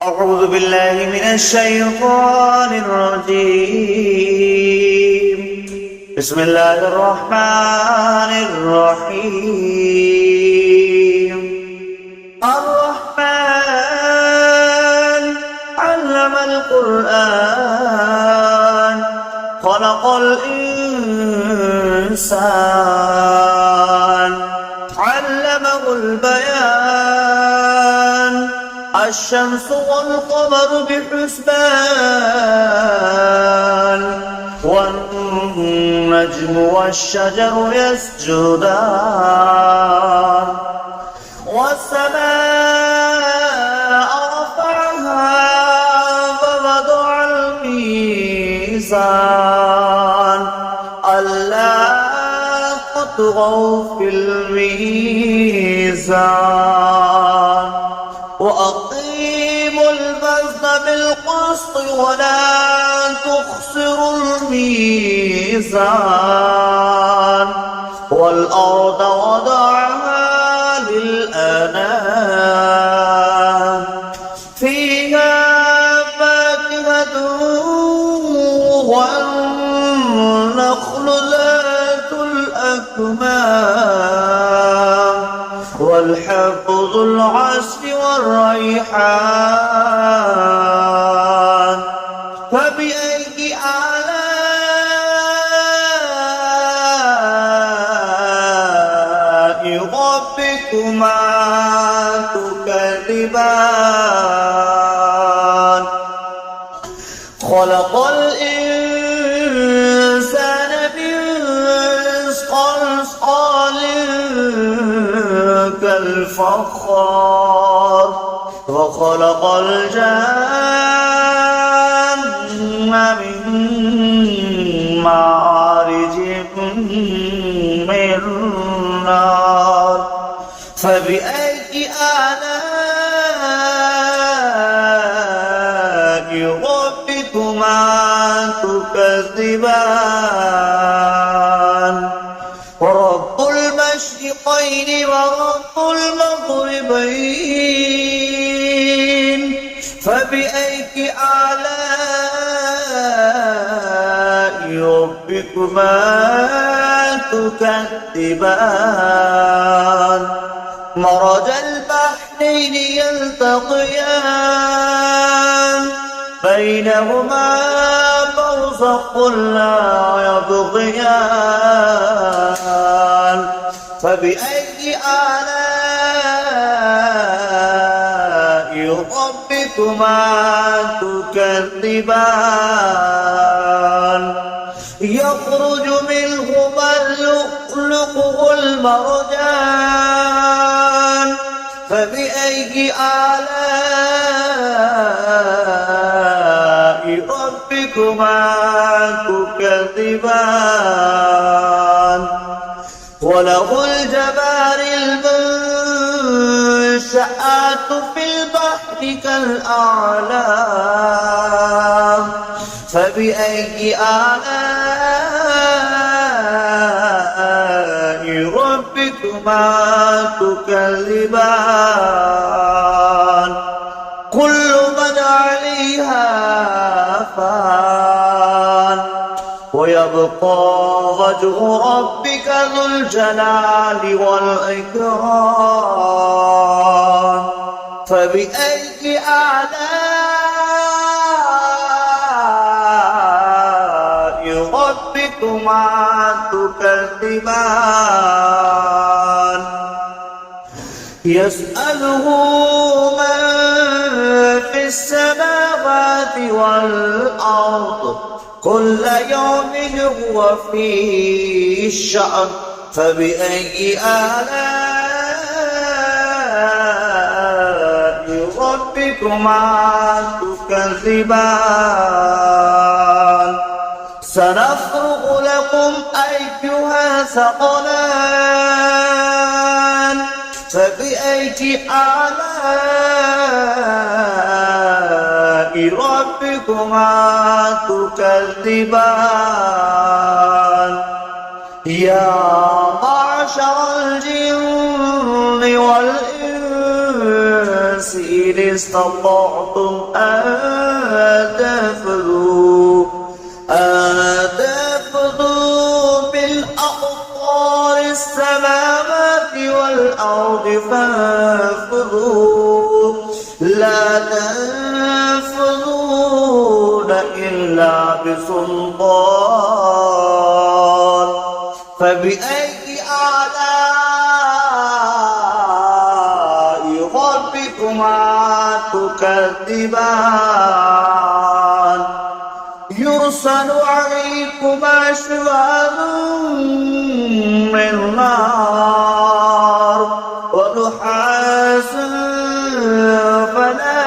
أعوذ بالله من الشيطان الرجيم. بسم الله الرحمن الرحيم. الرحمن علم القرآن خلق الإنسان علمه البيان الشمس والقمر بحسبان والنجم والشجر يسجدان والسماء رفعها ووضع الميزان ألا تطغوا في الميزان وأقيموا الوزن بالقسط ولا تخسروا الميزان والأرض وضعها للأنام فيها فاكهة والنخل ذات الأكمام والحب ذو العصف والريحان فبأي آلاء ربكما تكذبان خلق الإنسان من صلصال كالفخار وخلق الجن من مارج من نار فبأي آلاء ربكما تكذبان ورب المشرقين ورب المغربين فبأي آلاء ربكما تكذبان مرج البحرين يلتقيان بينهما برزخ لا يبغيان فبأي آلاء ربكما تكذبان يخرج منهما اللؤلؤ والمرجان فبأي آلاء ربكما تكذبان وله الجوار المنشآت في البحر كالأعلام فبأي آلاء ربكما تكذبان كل من عليها فان ويبقى وجه ربك ذو الجلال والإكرام فبأي آلاء ربكما تكذبان يسأله من في السماوات والأرض كل يوم هو في شأن فبأي آلاء ربكما تكذبان سنفرغ لكم أيها ثقلان فبأي آلاء ربكما تكذبان يا معشر الجن والإنس استطعتم أن تنفذوا من أقطار السماوات والأرض فانفذوا لا تنفذون إلا بسلطان فبأي آلاء ربكما تكذبان يرسل عليكما شواظ من نار ونحاس فلا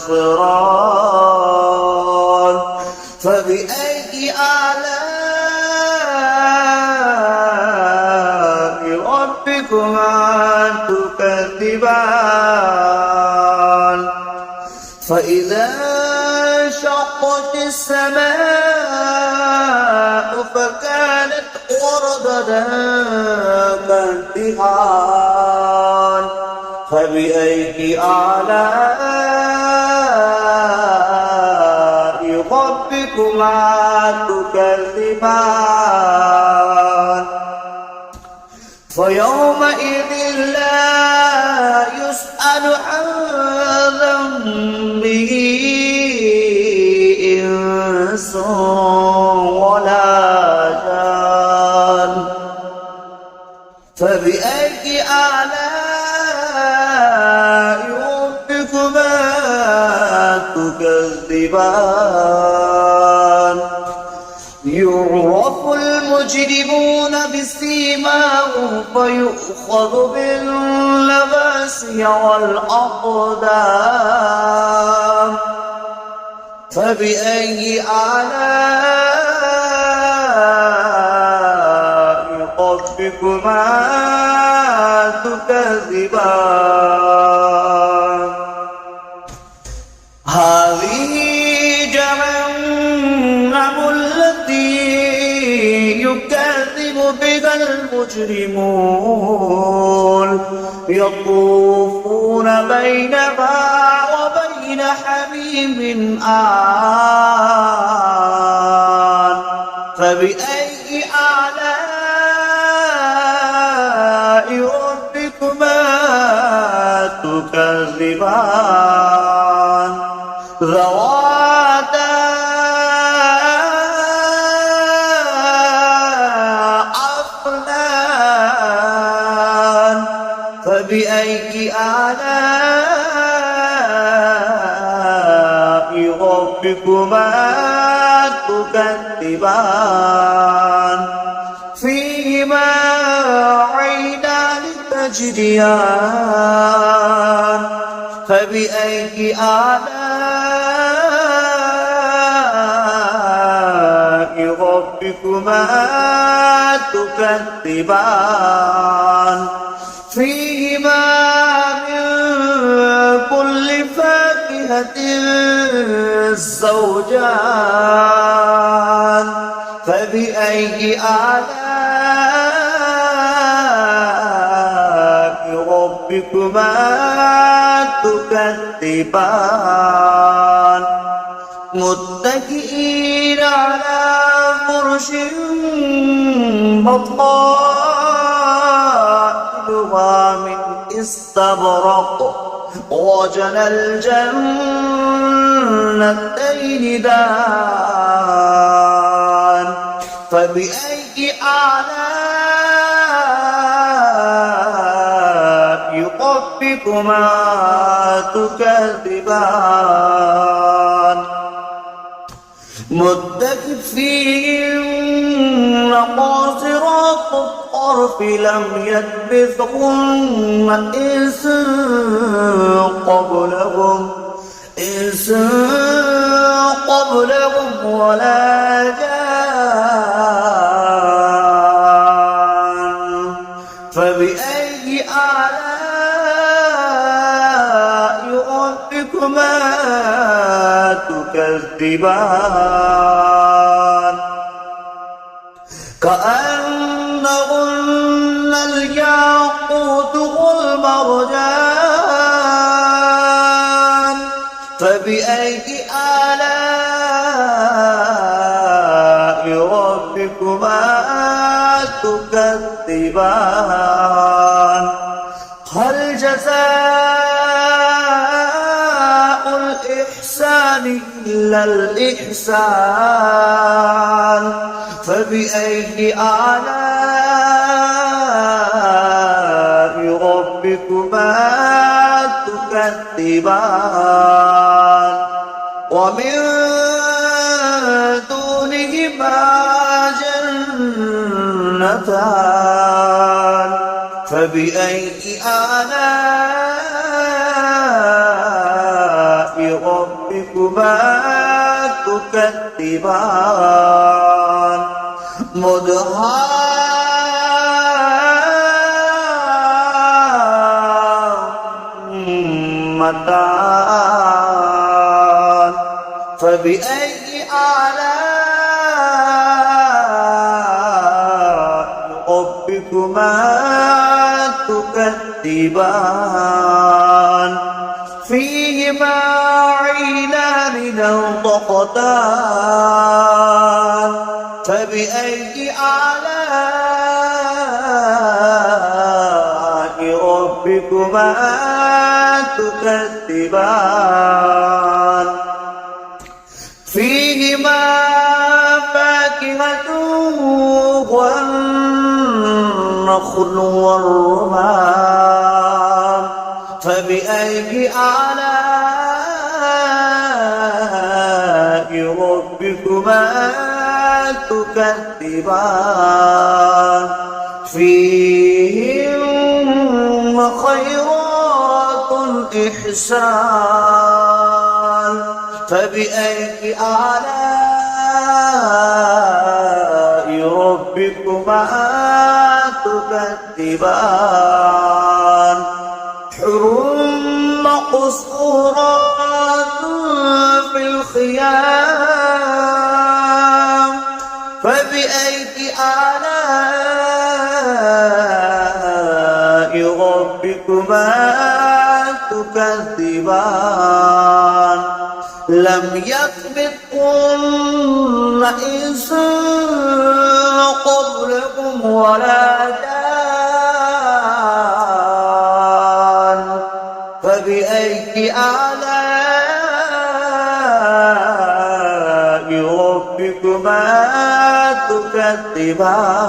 تنتصران فبأي آلاء ربكما تكذبان فإذا انشقت السماء فكانت وردة كالدهان فبأي آلاء ربكما تكذبان فيومئذ لا يسأل عن ذنبه إنس ولا جان فبأي آلاء ربكما تكذبان يعرف المجرمون بسيماهم فيؤخذ بالنواصي والأقدام فبأي آلاء ربكما تكذبان هذه جهنم التي يكذب بها المجرمون يطوفون بينها وبين حميم آن فبأي آلاء ربكما تكذبان ذواتا أفنان فبأي آلاء ربكما تكذبان فيهما عينان تجريان فبأي آلاء ربكما تكذبان فيهما من كل فاكهة زوجان فبأي آلاء ربكما تكذبان متكئين على فرش بطائنها من استبرق وجنى الجنتين دان فبأي آلاء ربكما تكذبان متكئين قاصرات الطرف لم يطمثهن إنس قبلهم ولا جان فبأي آلاء ربكما تكذبان كأنهن الياقوت والمرجان فبأي آلاء ربكما تكذبان هل جزاء الإحسان إلا الإحسان فبأي آلاء ربكما تكذبان ومن دونهما جنتان فبأي آلاء ربكما تكذبان مدهامتان فبأي آلاء ربكما تكذبان فيهما عينان نضختان فبأي آلاء ربكما تكذبان فيهما فاكهة والنخل والرمان فبأي آلاء ربكما تكذبان فيهن خيرات إحسان فبأي آلاء ربكما تكذبان حر مقصورات في الخيام فبأي آلاء ربكما تكذبان لم يطبقهن إنس قبلكم ولا جان فبأي آلاء ربكما تكذبان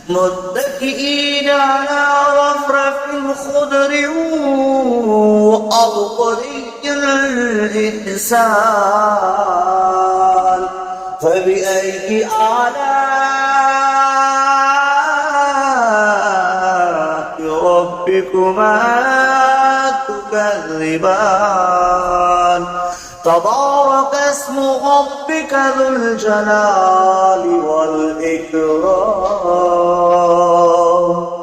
متكئين على رفرف خضر وأبقري الإحسان فبأي آلاء ربكما تكذبان تبارك اسم ربك ذو الجلال والإكرام